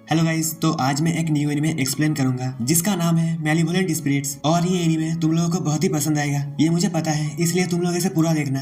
Hello guys, तो आज मैं एक न्यू एनीमे एक्सप्लेन करूंगा जिसका नाम है मैलिवोलेंट स्पिरिट्स। और ये एनीमे तुम लोगों को बहुत ही पसंद आएगा, ये मुझे पता है, इसलिए तुम लोग इसे पूरा देखना।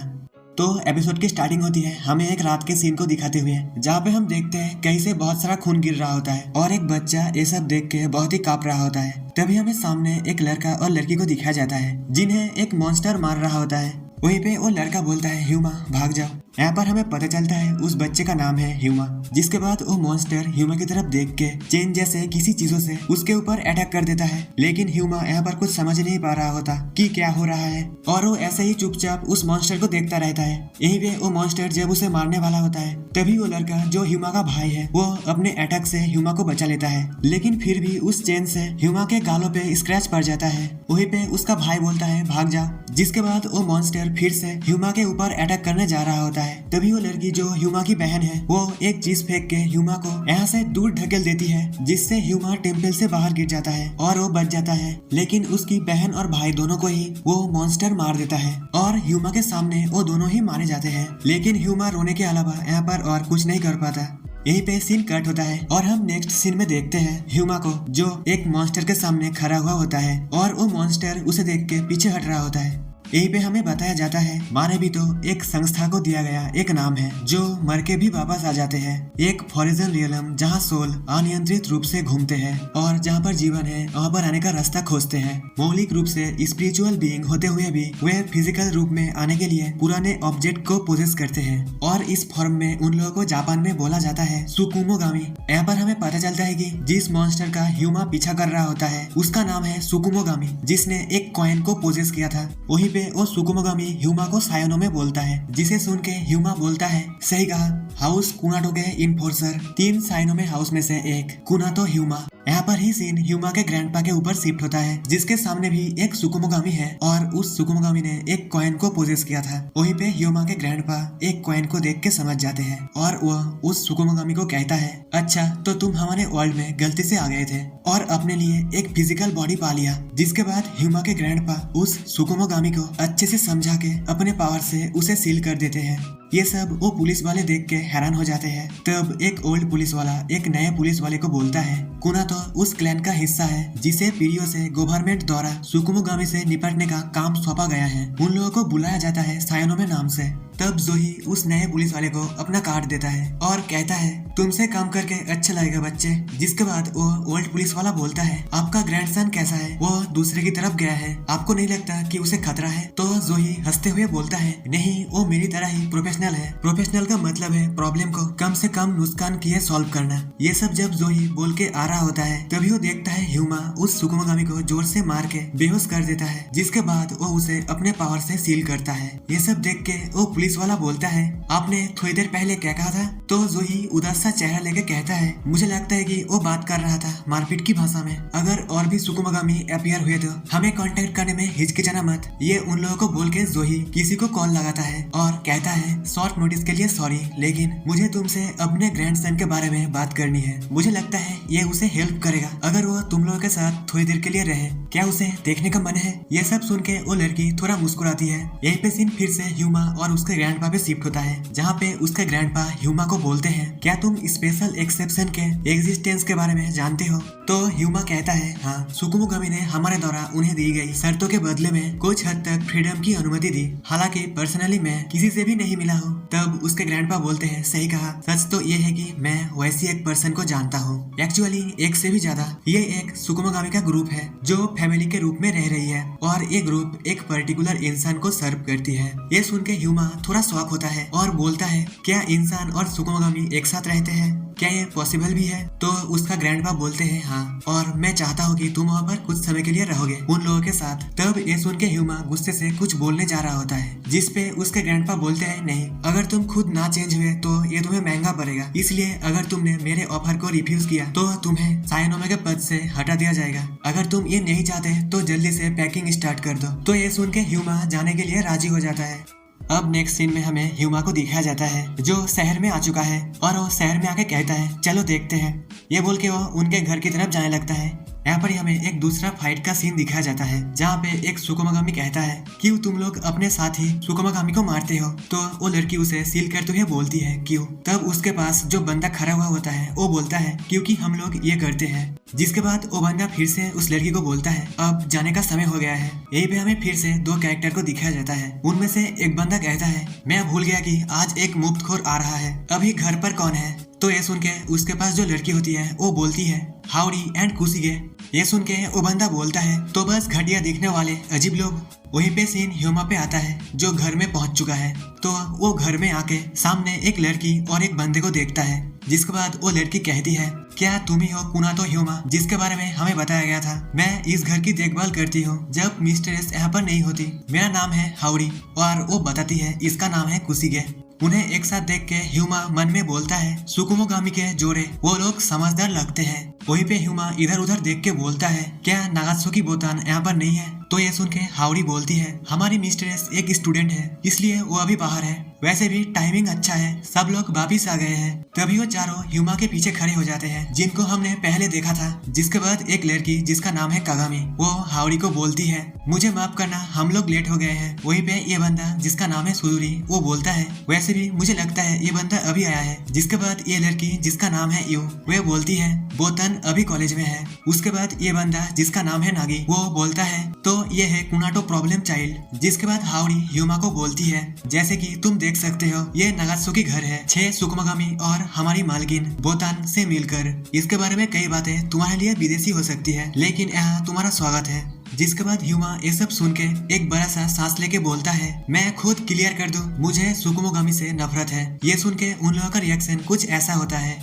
तो एपिसोड की स्टार्टिंग होती है हमें एक रात के सीन को दिखाते हुए, जहाँ पे हम देखते हैं कहीं से बहुत सारा खून गिर रहा होता है और एक बच्चा ये सब देख के बहुत ही कांप रहा होता है। तभी हमें सामने एक लड़का और लड़की को दिखाया जाता है जिन्हें एक मॉन्स्टर मार रहा होता है। वहीं पे वो लड़का बोलता है ह्यूमा भाग जाओ। यहाँ पर हमें पता चलता है उस बच्चे का नाम है ह्यूमा। जिसके बाद वो मॉन्स्टर ह्यूमा की तरफ देख के चेन जैसे किसी चीजों से उसके ऊपर अटैक कर देता है, लेकिन ह्यूमा यहाँ पर कुछ समझ नहीं पा रहा होता कि क्या हो रहा है और वो ऐसे ही चुपचाप उस मॉन्स्टर को देखता रहता है। यहीं पे वो मॉन्स्टर जब उसे मारने वाला होता है तभी वो लड़का जो ह्यूमा का भाई है वो अपने अटैक से ह्यूमा को बचा लेता है, लेकिन फिर भी उस चेन से ह्यूमा के गालों पे स्क्रैच पड़ जाता है। वहीं पे उसका भाई बोलता है भाग जाओ। जिसके बाद वो मॉन्स्टर फिर से ह्यूमा के ऊपर अटैक करने जा रहा होता है। तभी वो लड़की जो ह्यूमा की बहन है वो एक चीज फेंक के ह्यूमा को यहाँ से दूर ढकेल देती है, जिससे ह्यूमा टेम्पल से बाहर गिर जाता है और वो बच जाता है। लेकिन उसकी बहन और भाई दोनों को ही वो मॉन्स्टर मार देता है और ह्यूमा के सामने वो दोनों ही मारे जाते हैं। लेकिन ह्यूमा रोने के अलावा यहाँ पर और कुछ नहीं कर पाता। यहीं पे सीन कट होता है और हम नेक्स्ट सीन में देखते हैं ह्यूमा को जो एक मॉन्स्टर के सामने खड़ा हुआ होता है और वो मॉन्स्टर उसे देख के पीछे हट रहा होता है। यहीं पे हमें बताया जाता है मारे भी तो एक संस्था को दिया गया एक नाम है जो मर के भी वापस आ जाते हैं, एक फॉरिजन रियलम जहाँ सोल अनियंत्रित रूप से घूमते हैं और जहाँ पर जीवन है वहाँ पर आने का रास्ता खोजते हैं। मौलिक रूप से स्पिरिचुअल बीइंग होते हुए भी वे फिजिकल रूप में आने के लिए पुराने ऑब्जेक्ट को पोजेस करते हैं और इस फॉर्म में उन लोगों को जापान में बोला जाता है सुकुमोगामी। यहाँ पर हमें पता चलता है कि जिस मॉन्स्टर का ह्यूमा पीछा कर रहा होता है उसका नाम है सुकुमोगामी, जिसने एक कॉइन को पोजेस किया था। वहीं पे वो सुकुमोगामी ह्यूमा को सायोनो में बोलता है, जिसे सुन के ह्यूमा बोलता है सही कहा, हाउस कुनाटो के इन्फोर्सर 3 साइनो में हाउस में से एक कुनाटो ह्यूमा। यहाँ पर ही सीन ह्यूमा के ग्रैंडपा के ऊपर शिफ्ट होता है जिसके सामने भी एक सुकुमोगामी है और उस सुकुमोगामी ने एक कॉइन को पोजेस किया था। वहीं पे ह्यूमा के ग्रैंडपा एक कॉइन को देख के समझ जाते हैं और वह उस सुकुमोगामी को कहता है अच्छा तो तुम हमारे वर्ल्ड में गलती से आ गए थे और अपने लिए एक फिजिकल बॉडी पा लिया। जिसके बाद ह्यूमा के ग्रैंडपा उस सुकुमोगामी को अच्छे से समझा के अपने पावर से उसे सील कर देते हैं। ये सब वो पुलिस वाले देख के हैरान हो जाते हैं। तब एक ओल्ड पुलिस वाला एक नए पुलिस वाले को बोलता है कुनाटो उस क्लैन का हिस्सा है जिसे पीढ़ियों से गवर्नमेंट द्वारा सुकुमोगामी से निपटने का काम सौंपा गया है। उन लोगों को बुलाया जाता है सायोनोमे नाम से। तब जोही उस नए पुलिस वाले को अपना कार्ड देता है और कहता है तुमसे काम करके अच्छा लगेगा बच्चे। जिसके बाद वो ओल्ड पुलिस वाला बोलता है आपका ग्रैंडसन कैसा है, वो दूसरे की तरफ गया है, आपको नहीं लगता कि उसे खतरा है? तो जोही हंसते हुए बोलता है नहीं, वो मेरी तरह ही प्रोफेशनल है। प्रोफेशनल का मतलब है प्रॉब्लम को कम से कम नुकसान किए सॉल्व करना। ये सब जब जोही बोल के आ रहा होता है तभी वो देखता है ह्यूमा उस सुकुमोगामी को जोर से मार के बेहोश कर देता है। जिसके बाद वो उसे अपने पावर से सील करता है। ये सब देख के वो पुलिस वाला बोलता है आपने थोड़ी देर पहले क्या कहा था? तो जोही उदास सा चेहरा लेके कहता है मुझे लगता है कि वो बात कर रहा था मारपीट की भाषा में। अगर और भी सुकुमोगामी अपीयर हुए तो हमें कांटेक्ट करने में हिचकिचाना मत। ये उन लोगों को बोल के जोही किसी को कॉल लगाता है और कहता है शॉर्ट नोटिस के लिए सॉरी, लेकिन मुझे तुमसे अपने ग्रैंडसन के बारे में बात करनी है। मुझे लगता है ये उसे हेल्प करेगा अगर वो तुम लोगों के साथ थोड़ी देर के लिए रहे। क्या उसे देखने का मन है? ये सब सुन के वो लड़की थोड़ा मुस्कुराती है। यहीं पे सीन फिर से ह्यूमा और उसके ग्रैंडपा पे शिफ्ट होता है, जहाँ पे उसके ग्रैंडपा ह्यूमा को बोलते हैं क्या तुम स्पेशल एक्सेप्शन के एग्जिस्टेंस के बारे में जानते हो? तो ह्यूमा कहता है हाँ, सुकुमोगामी ने हमारे द्वारा उन्हें दी गई शर्तों के बदले में कुछ हद तक फ्रीडम की अनुमति दी, हालांकि पर्सनली मैं किसी से भी नहीं मिला हूँ। तब उसके ग्रैंडपा बोलते हैं सही कहा, सच तो ये है कि मैं वैसी एक पर्सन को जानता हूँ, एक्चुअली एक से भी ज्यादा। ये एक सुकुमोगामी का ग्रुप है जो फैमिली के रूप में रह रही है और ये ग्रुप एक पर्टिकुलर इंसान को सर्व करती है। ये सुन के ह्यूमा थोड़ा शॉक होता है और बोलता है क्या इंसान और सुकुमोगामी एक साथ रहते हैं? क्या ये पॉसिबल भी है? तो उसका ग्रैंडपा बोलते हैं हाँ, और मैं चाहता हूँ कि तुम वहाँ पर कुछ समय के लिए रहोगे उन लोगों के साथ। तब ये सुन के ह्यूमा गुस्से से कुछ बोलने जा रहा होता है, जिसपे उसके ग्रैंडपा बोलते हैं नहीं, अगर तुम खुद ना चेंज हुए तो ये तुम्हें महंगा पड़ेगा, इसलिए अगर तुमने मेरे ऑफर को रिफ्यूज किया तो तुम्हें सायोनोमे के पद से हटा दिया जाएगा। अगर तुम ये नहीं चाहते तो जल्दी से पैकिंग स्टार्ट कर दो। तो ये सुन के ह्यूमा जाने के लिए राजी हो जाता है। अब नेक्स्ट सीन में हमें ह्यूमा को दिखाया जाता है जो शहर में आ चुका है और वो शहर में आके कहता है चलो देखते हैं। ये बोल के वो उनके घर की तरफ जाने लगता है। यहाँ पर हमें एक दूसरा फाइट का सीन दिखाया जाता है जहाँ पे एक सुकुमागामी कहता है क्यों तुम लोग अपने साथी सुकुमागामी को मारते हो। तो वो लड़की उसे सील करते हुए बोलती है क्यों। तब उसके पास जो बंदा खड़ा हुआ होता है वो बोलता है क्योंकि हम लोग ये करते हैं। जिसके बाद वो बंदा फिर से उस लड़की को बोलता है अब जाने का समय हो गया है। यही पे हमें फिर से दो कैरेक्टर को दिखाया जाता है। उनमें से एक बंदा कहता है मैं भूल गया कि आज एक मुफ्तखोर आ रहा है, अभी घर पर कौन है। तो ये सुन के उसके पास जो लड़की होती है वो बोलती है हाउडी एंड कुसीगे। ये सुन के वो बंदा बोलता है तो बस घटिया दिखने वाले अजीब लोग। वहीं पे सीन ह्यूमा पे आता है जो घर में पहुंच चुका है। तो वो घर में आके सामने एक लड़की और एक बंदे को देखता है। जिसके बाद वो लड़की कहती है क्या तुम ही हो कुनातो ह्यूमा जिसके बारे में हमें बताया गया था। मैं इस घर की देखभाल करती हूँ जब मिस्टर एस यहाँ पर नहीं होती। मेरा नाम है हाउडी। और वो बताती है इसका नाम है कुसीगे। उन्हें एक साथ देख के ह्यूमा मन में बोलता है सुकुमोगामी के जोड़े वो लोग समझदार लगते हैं। वहीं पे ह्यूमा इधर उधर देख के बोलता है क्या नागात्सुकी बोतान यहाँ पर नहीं है। तो ये सुन के हाउडी बोलती है हमारी मिस्ट्रेस एक स्टूडेंट है इसलिए वो अभी बाहर है। वैसे भी टाइमिंग अच्छा है, सब लोग वापिस आ गए हैं। तभी वो चारों ह्यूमा के पीछे खड़े हो जाते हैं जिनको हमने पहले देखा था। जिसके बाद एक लड़की जिसका नाम है कागामी वो हाउडी को बोलती है मुझे माफ करना हम लोग लेट हो गए हैं। वहीं पे ये बंदा जिसका नाम है सुजुरी वो बोलता है वैसे भी मुझे लगता है ये बंदा अभी आया है। जिसके बाद ये लड़की जिसका नाम है यू वे बोलती है बोतन अभी कॉलेज में है। उसके बाद ये बंदा जिसका नाम है नागी वो बोलता है तो ये है कुनाटो प्रॉब्लम चाइल्ड। जिसके बाद हाउडी ह्यूमा को बोलती है जैसे कि तुम देख सकते हो ये नागात्सुकी घर है 6 सुकुमागामी और हमारी मालकिन बोतान से मिलकर। इसके बारे में कई बातें तुम्हारे लिए विदेशी हो सकती है लेकिन यहाँ तुम्हारा स्वागत है। जिसके बाद ह्यूमा ये सब सुन के एक बड़ा सा सांस लेके बोलता है मैं खुद क्लियर कर दूं मुझे सुकुमोगामी से नफरत है। ये सुन के उन लोगों का रिएक्शन कुछ ऐसा होता है।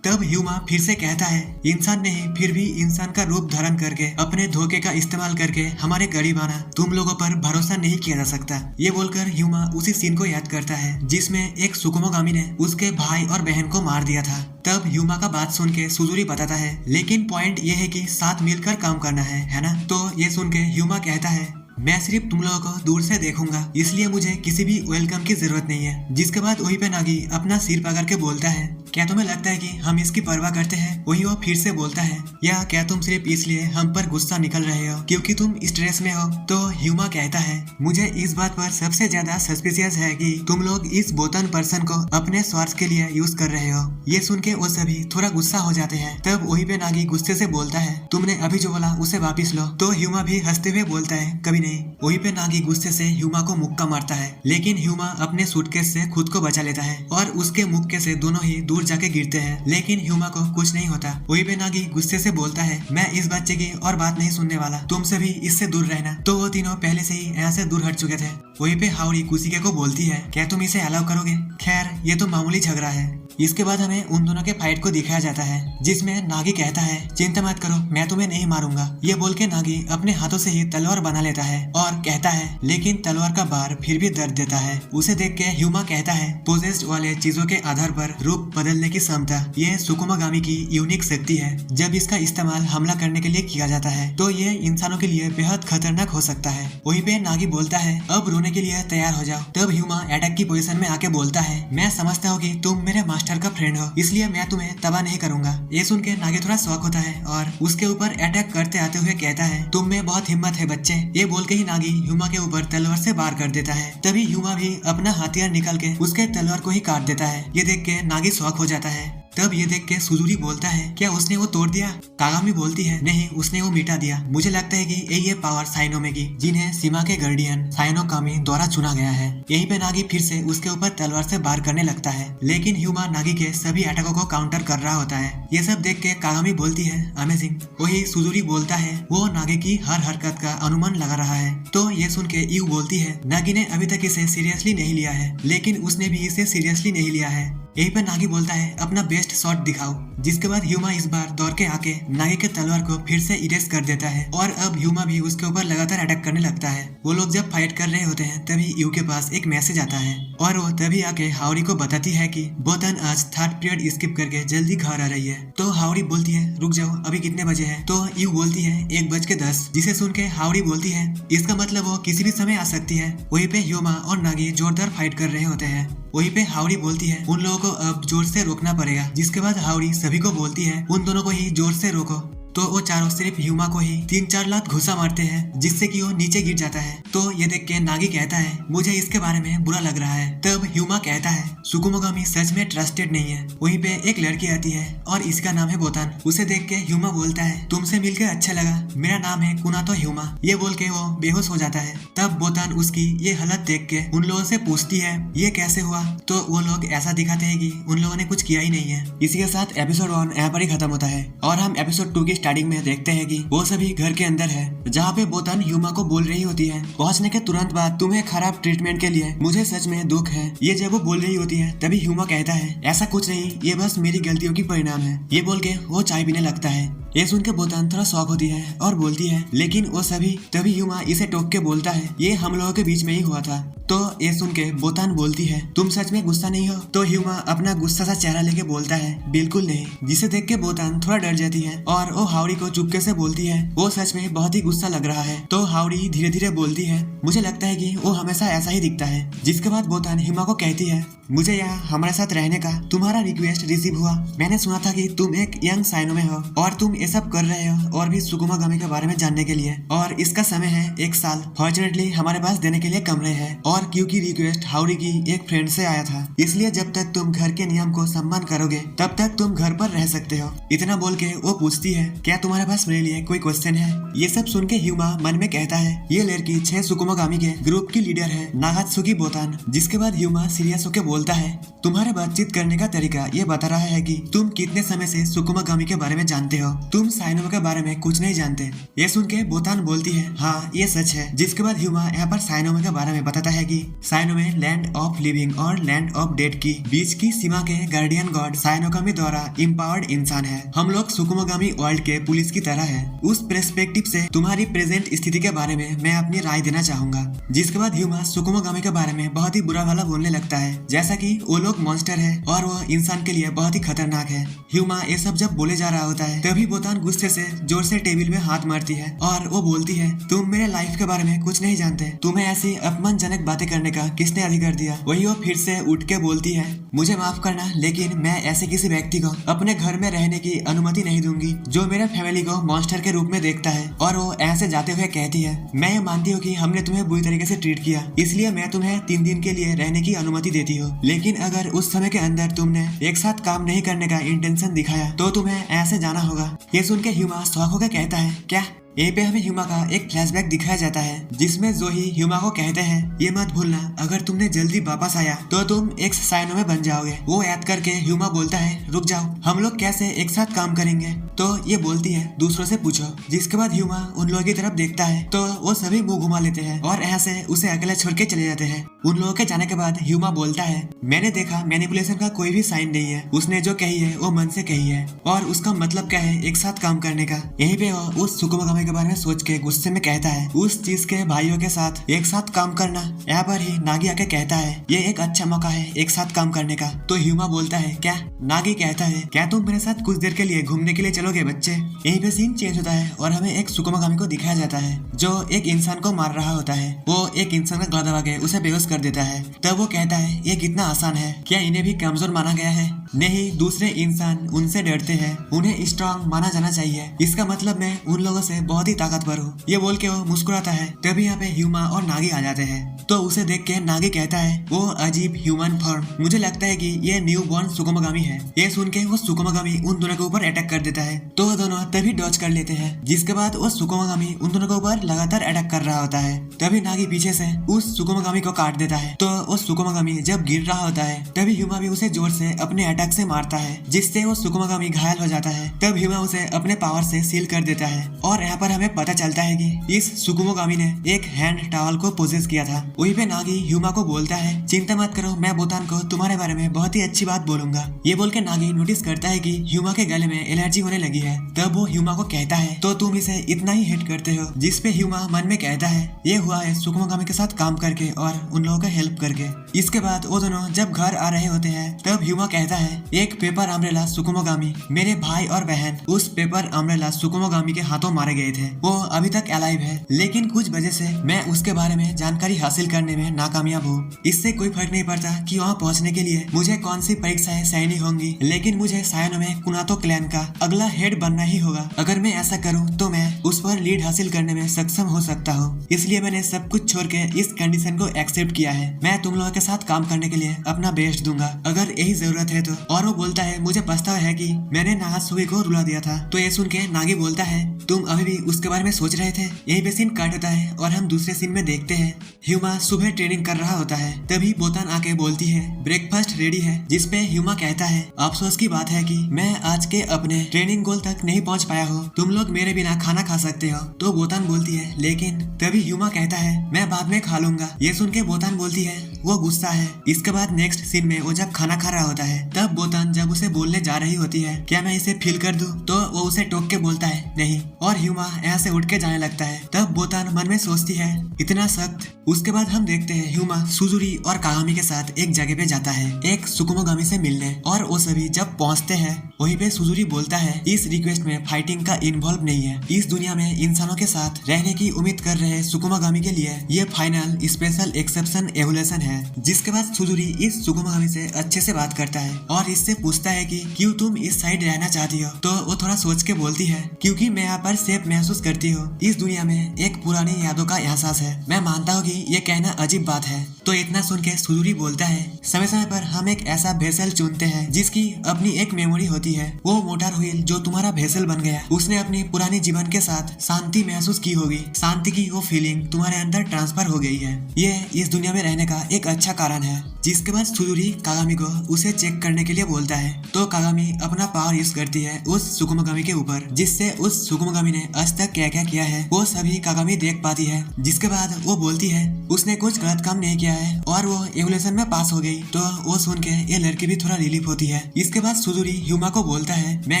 तब ह्यूमा फिर से कहता है इंसान नहीं फिर भी इंसान का रूप धारण करके अपने धोखे का इस्तेमाल करके हमारे गरीबाना तुम लोगों पर भरोसा नहीं किया जा सकता। ये बोलकर ह्यूमा उसी सीन को याद करता है जिसमें एक सुकुमोगामी ने उसके भाई और बहन को मार दिया था। तब ह्यूमा का बात सुन के सुजुरी बताता है लेकिन पॉइंट ये है कि साथ मिलकर काम करना है ना। तो ये सुन के ह्यूमा कहता है मैं सिर्फ तुम लोगों को दूर से देखूंगा इसलिए मुझे किसी भी वेलकम की जरूरत नहीं है। जिसके बाद वहीं पे नागी अपना सिर पकड़ के बोलता है क्या तुम्हें लगता है कि हम इसकी परवाह करते हैं। वही वो फिर से बोलता है या क्या तुम सिर्फ इसलिए हम पर गुस्सा निकल रहे हो क्योंकि तुम स्ट्रेस में हो। तो ह्यूमा कहता है मुझे इस बात पर सबसे ज्यादा सस्पिशियस है कि तुम लोग इस बोतन पर्सन को अपने स्वार्थ के लिए यूज कर रहे हो। ये सुन के वो सभी थोड़ा गुस्सा हो जाते हैं। तब वही पे नागी गुस्से से बोलता है तुमने अभी जो बोला उसे वापिस लो। तो ह्यूमा भी हंसते हुए बोलता है कभी नहीं। वही पे नागी गुस्से से ह्यूमा को मुक्का मारता है लेकिन ह्यूमा अपने सूटकेस से खुद को बचा लेता है और उसके मुक्के से दोनों ही दूर जाके गिरते हैं लेकिन ह्यूमा को कुछ नहीं होता। वही पे नागी गुस्से से बोलता है मैं इस बच्चे की और बात नहीं सुनने वाला, तुम से भी इससे दूर रहना। तो वो तीनों पहले से ही यहाँ से दूर हट चुके थे। वही पे हाउडी कुसीके को बोलती है क्या तुम इसे अलाउ करोगे। खैर ये तो मामूली झगड़ा है। इसके बाद हमें उन दोनों के फाइट को दिखाया जाता है जिसमें नागी कहता है चिंता मत करो मैं तुम्हें नहीं मारूंगा। ये बोल के नागी अपने हाथों से ही तलवार बना लेता है और कहता है लेकिन तलवार का बार फिर भी दर्द देता है। उसे देख के ह्यूमा कहता है पोजेस्ड वाले चीजों के आधार पर रूप बदलने की क्षमता ये सुकुमागामी की यूनिक शक्ति है। जब इसका इस्तेमाल हमला करने के लिए किया जाता है तो ये इंसानों के लिए बेहद खतरनाक हो सकता है। वहीं पे नागी बोलता है अब रोने के लिए तैयार हो जाओ। तब ह्यूमा अटैक की पोजीशन में आके बोलता है मैं समझता हूँ कि तुम मेरे मास्टर का फ्रेंड हो इसलिए मैं तुम्हें तबाह नहीं करूंगा। ये सुन के नागी थोड़ा शौक होता है और उसके ऊपर अटैक करते आते हुए कहता है तुम में बहुत हिम्मत है बच्चे। ये बोल के ही नागी ह्यूमा के ऊपर तलवार से वार कर देता है। तभी ह्यूमा भी अपना हथियार निकाल के उसके तलवार को ही काट देता है। ये देख के नागी शौक हो जाता है। तब ये देख के सुजुरी बोलता है क्या उसने वो तोड़ दिया। कागामी बोलती है नहीं उसने वो मिटा दिया। मुझे लगता है कि ये पावर साइनोमेगी जिन्हें सीमा के गार्डियन साइनोकामी द्वारा चुना गया है। यहीं पे नागी फिर से उसके ऊपर तलवार से वार करने लगता है लेकिन ह्यूमा नागी के सभी अटैकों को काउंटर कर रहा होता है। ये सब देख के कागामी बोलती है अमेजिंग। वही सुजुरी बोलता है वो नागी की हर हरकत का अनुमान लगा रहा है। तो ये सुन के यू बोलती है नागी ने अभी तक इसे सीरियसली नहीं लिया है लेकिन उसने भी इसे सीरियसली नहीं लिया है। यहीं पर नागी बोलता है अपना बेस्ट शॉट दिखाओ। जिसके बाद ह्यूमा इस बार दौड़ के आके नागी के तलवार को फिर से इरेज कर देता है और अब ह्यूमा भी उसके ऊपर लगातार अटैक करने लगता है। वो लोग जब फाइट कर रहे होते हैं तभी यू के पास एक मैसेज आता है और वो तभी आके हाउडी को बताती है कि बोतन आज 3rd पीरियड स्किप करके जल्दी घर आ रही है। तो हाउडी बोलती है रुक जाओ अभी कितने बजे है। तो यू बोलती है 1:10। जिसे सुन के हाउडी बोलती है इसका मतलब वो किसी भी समय आ सकती है। वहीं पे ह्यूमा और नागी जोरदार फाइट कर रहे होते हैं। वहीं पे हाउडी बोलती है उन लोगों को अब जोर से रोकना पड़ेगा। जिसके बाद हाउडी सभी को बोलती है उन दोनों को ही जोर से रोको। तो वो चारों सिर्फ ह्यूमा को ही 3-4 लात घुसा मारते हैं, जिससे कि वो नीचे गिर जाता है। तो ये देख के नागी कहता है मुझे इसके बारे में बुरा लग रहा है। तब ह्यूमा कहता है सुकुमोगामी सच में ट्रस्टेड नहीं है। वहीं पे एक लड़की आती है और इसका नाम है बोतान। उसे देख के ह्यूमा बोलता है तुमसे मिलकर अच्छा लगा, मेरा नाम है कुनातो ह्यूमा। ये बोल के वो बेहोश हो जाता है। तब बोतान उसकी ये हालत देख के उन लोगों से पूछती है ये कैसे हुआ। तो वो लोग ऐसा दिखाते हैं कि उन लोगों ने कुछ किया ही नहीं है। इसी के साथ एपिसोड 1 यहाँ पर ही खत्म होता है और हम एपिसोड 2 की स्टार्टिंग में देखते हैं कि वो सभी घर के अंदर है, जहाँ पे बोतान ह्यूमा को बोल रही होती है पहुंचने के तुरंत बाद तुम्हें खराब ट्रीटमेंट के लिए मुझे सच में दुख है। ये जब वो बोल रही होती है तभी ह्यूमा कहता है ऐसा कुछ नहीं, ये बस मेरी गलतियों की परिणाम है। ये बोल के वो चाय पीने लगता है। ये सुन के बोतान थोड़ा शॉक होती है और बोलती है लेकिन वो सभी। तभी ह्यूमा इसे टोक के बोलता है ये हम लोगों के बीच में ही हुआ था। तो ये सुन के बोतान बोलती है तुम सच में गुस्सा नहीं हो। तो ह्यूमा अपना गुस्सा सा चेहरा लेके बोलता है बिल्कुल नहीं, जिसे देख के बोतान थोड़ा डर जाती है और वो हावड़ी को चुपके से बोलती है वो सच में बहुत ही गुस्सा लग रहा है। तो हावड़ी धीरे धीरे बोलती है मुझे लगता है कि वो हमेशा ऐसा ही दिखता है। जिसके बाद बोतान ह्यूमा को कहती है मुझे यहाँ हमारे साथ रहने का तुम्हारा रिक्वेस्ट रिसीव हुआ। मैंने सुना था कि तुम एक यंग साइनोमे हो और तुम ये सब कर रहे हो और भी सुकुमागामी के बारे में जानने के लिए, और इसका समय है 1 साल। फॉर्चुनेटली हमारे पास देने के लिए कमरे हैं और क्योंकि रिक्वेस्ट हावड़ी की एक फ्रेंड से आया था, इसलिए जब तक तुम घर के नियम को सम्मान करोगे तब तक तुम घर पर रह सकते हो। इतना बोल के वो पूछती है क्या तुम्हारे पास मेरे लिए कोई क्वेश्चन है। ये सब सुन के ह्यूमा मन में कहता है ये लड़की 6 सुकुमागामी के ग्रुप की लीडर है नागात्सुकी बोतान। जिसके बाद ह्यूमा सीरियस होकर बोलता है तुम्हारे बातचीत करने का तरीका ये बता रहा है कि तुम कितने समय से सुकुमागामी के बारे में जानते हो, तुम साइनोमे के बारे में कुछ नहीं जानते। ये सुन के बोतान बोलती है हाँ ये सच है। जिसके बाद ह्यूमा यहाँ पर साइनोमे के बारे में बताता है कि साइनोमे लैंड ऑफ लिविंग और लैंड ऑफ डेड की बीच की सीमा के गार्डियन गॉड साइनोगामी द्वारा इम्पावर्ड इंसान है। हम लोग सुकुमागामी वर्ल्ड के पुलिस की तरह है। उस पर्सपेक्टिव से तुम्हारी प्रेजेंट स्थिति के बारे में मैं अपनी राय देना चाहूंगा। जिसके बाद ह्यूमा सुकुमागामी के बारे में बहुत ही बुरा भला बोलने लगता है, जैसा कि वो लोग मॉन्स्टर है और वो इंसान के लिए बहुत ही खतरनाक है। ह्यूमा ये सब जब बोले जा रहा होता है तभी बोतान गुस्से से जोर से टेबल में हाथ मारती है और वो बोलती है तुम मेरे लाइफ के बारे में कुछ नहीं जानते, तुम्हें ऐसी अपमानजनक बातें करने का किसने अधिकार दिया। वही वो फिर से उठ के बोलती है मुझे माफ करना, लेकिन मैं ऐसे किसी व्यक्ति को अपने घर में रहने की अनुमति नहीं दूंगी जो मेरे फैमिली को मॉन्स्टर के रूप में देखता है। और वो ऐसे जाते हुए कहती है मैं ये मानती हूँ कि हमने तुम्हें बुरी तरीके से ट्रीट किया, इसलिए मैं तुम्हें 3 दिन के लिए रहने की अनुमति देती हूँ, लेकिन अगर उस समय के अंदर तुमने एक साथ काम नहीं करने का इंटेंशन दिखाया तो तुम्हें ऐसे जाना होगा। ये सुन के ह्यूमा शौक होकर कहता है क्या। यहीं पे हमें ह्यूमा का एक फ्लैशबैक दिखाया जाता है जिसमें जोही ह्यूमा को कहते हैं ये मत भूलना अगर तुमने जल्दी वापस आया तो तुम एक साइनोमे बन जाओगे। वो याद करके ह्यूमा बोलता है रुक जाओ, हम लोग कैसे एक साथ काम करेंगे। तो ये बोलती है दूसरों से पूछो। जिसके बाद ह्यूमा उन लोगों की तरफ देखता है तो वो सभी मुंह घुमा लेते हैं और यहाँ से उसे अकेला छोड़ के चले जाते हैं। उन लोगों के जाने के बाद ह्यूमा बोलता है मैंने देखा मैनिपुलेशन का कोई भी साइन नहीं है, उसने जो कही है वो मन से कही है और उसका मतलब क्या है एक साथ काम करने का। यहीं पे वो उस सुकुमागामी के बारे में सोच के गुस्से में कहता है उस चीज के भाइयों के साथ एक साथ काम करना। यहाँ पर ही नागी आके कहता है ये एक अच्छा मौका है एक साथ काम करने का। तो ह्यूमा बोलता है क्या। नागी कहता है क्या तुम मेरे साथ कुछ देर के लिए घूमने के लिए चलोगे बच्चे। यहीं पे सीन चेंज होता है और हमें एक सुकुमागामी को दिखाया जाता है जो एक इंसान को मार रहा होता है। वो एक इंसान का गला दबा के उसे बेहोश कर देता है। तब वो कहता है ये कितना आसान है, क्या इन्हें भी कमजोर माना गया है। नहीं, दूसरे इंसान उनसे डरते हैं, उन्हें स्ट्रांग माना जाना चाहिए। इसका मतलब मैं उन लोगों से बहुत ही ताकतवर हूँ। ये बोल के वो मुस्कुराता है। तभी यहाँ पे ह्यूमा और नागी आ जाते हैं। तो उसे देख के नागी कहता है वो अजीब ह्यूमन फॉर्म, मुझे लगता है कि ये न्यू बॉर्न सुकुमागामी है। ये सुन के वो सुकुमागामी उन दोनों के ऊपर अटैक कर देता है। तो वो दोनों तभी डॉज कर लेते हैं। जिसके बाद वो सुकुमागामी उन दोनों के ऊपर लगातार अटैक कर रहा होता है। तभी नागी पीछे से उस सुकुमागामी को काट देता है। तो वो सुकुमागामी जब गिर रहा होता है तभी ह्यूमा भी उसे जोर से अपने अटैक से मारता है, जिससे वो सुकुमागामी घायल हो जाता है। तब ह्यूमा उसे अपने पावर से सील कर देता है। और यहाँ पर हमें पता चलता है कि इस सुकुमागामी ने एक हैंड टॉवल को पोजेस किया था। वहीं पे नागी ह्यूमा को बोलता है चिंता मत करो, मैं बोतान को तुम्हारे बारे में बहुत ही अच्छी बात बोलूंगा। ये बोल के नागी नोटिस करता है कि ह्यूमा के गले में एलर्जी होने लगी है। तब वो ह्यूमा को कहता है तो तुम इसे इतना ही हेट करते हो। जिसपे ह्यूमा मन में कहता है ये हुआ है सुकुमागामी के साथ काम करके और उन लोगों का हेल्प करके। इसके बाद वो दोनों जब घर आ रहे होते हैं तब ह्यूमा कहता है एक पेपर अम्ब्रेला सुकुमागामी, मेरे भाई और बहन उस पेपर अम्ब्रेला सुकुमागामी के हाथों मारे गए थे। वो अभी तक अलाइव है, लेकिन कुछ वजह से मैं उसके बारे में जानकारी हासिल हासिल करने में नाकामयाब हूँ, इससे कोई फर्क नहीं पड़ता कि वहाँ पहुँचने के लिए मुझे कौन सी परीक्षाएं सहनी होंगी, लेकिन मुझे सायानो में कुनातो क्लैन का अगला हेड बनना ही होगा। अगर मैं ऐसा करूँ तो मैं उस पर लीड हासिल करने में सक्षम हो सकता हूँ। इसलिए मैंने सब कुछ छोड़ के इस कंडीशन को एक्सेप्ट किया है। मैं तुम लोगों के साथ काम करने के लिए अपना बेस्ट दूंगा अगर यही जरूरत है तो। और वो बोलता है मुझे पछतावा है कि मैंने नागात्सुकी को रुला दिया था। तो ये सुन के नागी बोलता है तुम अभी भी उसके बारे में सोच रहे थे। यही पे सीन कट होता है और हम दूसरे सीन में देखते हैं ह्यूमा सुबह ट्रेनिंग कर रहा होता है। तभी बोतान आके बोलती है ब्रेकफास्ट रेडी है, जिसपे ह्यूमा कहता है अफसोस की बात है कि मैं आज के अपने ट्रेनिंग गोल तक नहीं पहुंच पाया हूँ, तुम लोग मेरे बिना खाना खा सकते हो। तो बोतान बोलती है लेकिन, तभी ह्यूमा कहता है मैं बाद में खा लूंगा। ये सुन के बोतान बोलती है वो गुस्सा है। इसके बाद नेक्स्ट सीन में वो जब खाना खा रहा होता है तब बोतान जब उसे बोलने जा रही होती है क्या मैं इसे फील कर दूं, तो वो उसे टोक के बोलता है नहीं, और ह्यूमा यहाँ से उठ के जाने लगता है। तब बोतान मन में सोचती है इतना सख्त। उसके बाद हम देखते हैं ह्यूमा सुजुरी और कागामी के साथ एक जगह पे जाता है एक सुकुमोगामी से मिलने, और वो सभी जब पहुंचते हैं वहीं पे सुजुरी बोलता है इस रिक्वेस्ट में फाइटिंग का इन्वॉल्व नहीं है। इस दुनिया में इंसानों के साथ रहने की उम्मीद कर रहे सुकुमोगामी के लिए ये फाइनल स्पेशल एक्सेप्शन एवोल्यूशन है। जिसके बाद सुजुरी इस सुकुमोगामी से अच्छे से बात करता है और इससे पूछता है कि क्यों तुम इस साइड रहना चाहती हो। तो वो थोड़ा सोच के बोलती है क्योंकि मैं यहाँ पर सेफ महसूस करती हूँ। इस दुनिया में एक पुरानी यादों का एहसास है। मैं मानता हूँ कि ये कहना अजीब बात है। तो इतना सुन के सुजुरी बोलता है समय समय पर हम एक ऐसा भेसल चुनते हैं जिसकी अपनी एक मेमोरी होती है। वो मोटर व्हील जो तुम्हारा भेसल बन गया, उसने अपनी पुरानी जीवन के साथ शांति महसूस की होगी। शांति की वो फीलिंग तुम्हारे अंदर ट्रांसफर हो गई है। ये इस दुनिया में रहने का एक अच्छा कारण है। जिसके बाद सुजुरी कागामी को उसे चेक करने के लिए बोलता है। तो कागामी अपना पावर यूज करती है उस सुकुमोगामी के ऊपर, जिससे उस सुकुमोगामी ने आज तक क्या क्या किया है वो सभी कागामी देख पाती है। जिसके बाद वो बोलती है उसने कुछ गलत काम नहीं किया है और वो एवोल्यूशन में पास हो गई। तो वो सुन के ये लड़की भी थोड़ा रिलीफ होती है। इसके बाद सुजुरी ह्यूमा को बोलता है मैं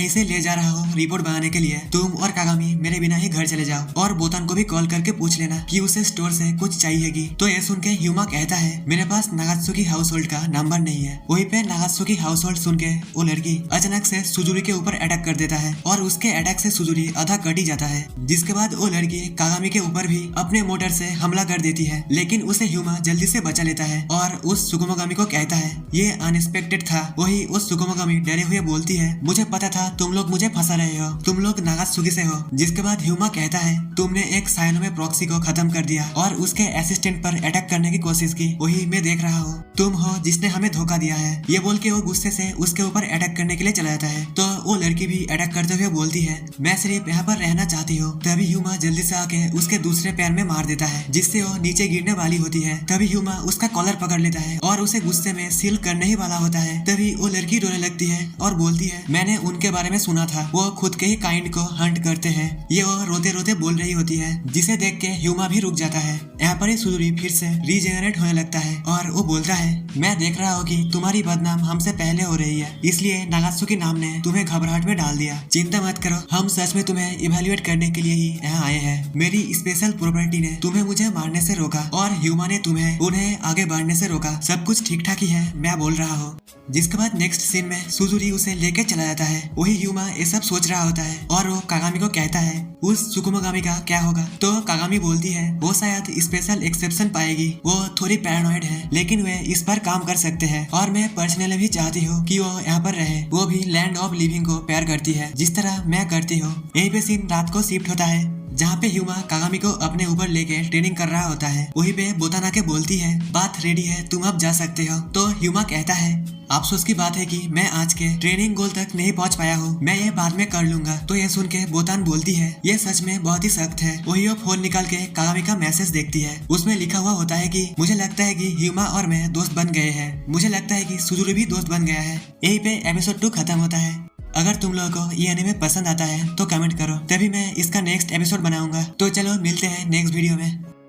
इसे ले जा रहा हूँ रिपोर्ट बनाने के लिए, तुम और कागामी मेरे बिना ही घर चले जाओ और बोतान को भी कॉल करके पूछ लेना कि उसे स्टोर से कुछ चाहिएगी। तो ये सुन के ह्यूमा कहता है मेरे पास नागात्सुकी हाउस होल्ड का नंबर नहीं है। वहीं पे नागात्सुकी हाउस होल्ड सुन के वो लड़की अचानक से सुजुरी के ऊपर अटैक कर देता है और उसके अटैक से सुजुरी आधा कट ही जाता है। जिसके बाद वो लड़की कागामी के ऊपर भी अपने मोटर से हमला कर देती है, लेकिन उसे ह्यूमा जल्दी से बचा लेता है और उस सुकुमोगामी को कहता है ये अनएक्सपेक्टेड था। वही उस सुकुमोगामी डरे हुए बोलती है मुझे पता था तुम लोग मुझे फंसा रहे हो, तुम लोग नागात्सुकी से हो। जिसके बाद ह्यूमा कहता है तुमने एक सायानो में प्रॉक्सी को खत्म कर दिया और उसके असिस्टेंट पर अटैक करने की कोशिश की, वही मैं देख रहा हूँ, तुम हो जिसने हमें धोखा दिया है। ये बोल के वो गुस्से से उसके ऊपर अटैक करने के लिए चला जाता है। तो वो लड़की भी अटैक करते हुए बोलती है मैं सिर्फ यहाँ पर रहना चाहती हूँ। तभी ह्यूमा जल्दी से आके उसके दूसरे पैर में मार देता है, जिससे वो नीचे गिरने वाली होती है। तभी ह्यूमा उसका कॉलर पकड़ लेता है और उसे गुस्से में सील करने ही वाला होता है। तभी वो लड़की रोने लगती है और बोलती है मैंने उनके बारे में सुना था, वो खुद के ही काइंड को हंट करते हैं। ये वो रोते रोते बोल रही होती है, जिसे देख के ह्यूमा भी रुक जाता है। यहाँ पर ही सुजुरी फिर से रीजेनरेट होने लगता है और वो बोलता है मैं देख रहा हूँ कि तुम्हारी बदनाम हमसे पहले हो रही है, इसलिए नागात्सुकी नाम ने तुम्हें घबराहट में डाल दिया। चिंता मत करो, हम सच में तुम्हें इवेल्युएट करने के लिए ही यहाँ आए हैं। मेरी स्पेशल प्रॉपर्टी ने तुम्हें मुझे मारने से रोका और ह्यूमा ने तुम्हें उन्हें आगे बढ़ने से रोका। सब कुछ ठीक ठाक ही है, मैं बोल रहा हूँ। जिसके बाद नेक्स्ट सीन में सुजुरी उसे लेके चला जाता है। वही ह्यूमा ये सब सोच रहा होता है और वो कागामी को कहता है उस सुकुमोगामी का क्या होगा। तो कागामी बोलती है वो शायद स्पेशल एक्सेप्शन पाएगी, वो थोड़ी पैरानॉइड है लेकिन वे इस पर काम कर सकते हैं और मैं पर्सनली भी चाहती हूँ कि वो यहाँ पर रहे। वो भी लैंड ऑफ लिविंग को प्यार करती है जिस तरह मैं करती हूँ। यही पे सीन रात को शिफ्ट होता है जहाँ पे ह्यूमा कागामी को अपने ऊपर लेके ट्रेनिंग कर रहा होता है। वहीं पे बोतान आके बोलती है बात रेडी है, तुम अब जा सकते हो। तो ह्यूमा कहता है अफसोस की बात है कि मैं आज के ट्रेनिंग गोल तक नहीं पहुंच पाया हूँ, मैं ये बाद में कर लूंगा। तो ये सुन के बोतान बोलती है ये सच में बहुत ही सख्त है। वही वो फोन निकाल के कागामी का मैसेज देखती है। उसमें लिखा हुआ होता है कि मुझे लगता है कि ह्यूमा और मैं दोस्त बन गए हैं, मुझे लगता है कि सुजुरी भी दोस्त बन गया है। यही पे एपिसोड 2 खत्म होता है। अगर तुम लोगों को ये एनीमे पसंद आता है तो कमेंट करो, तभी मैं इसका नेक्स्ट एपिसोड बनाऊंगा। तो चलो मिलते हैं नेक्स्ट वीडियो में।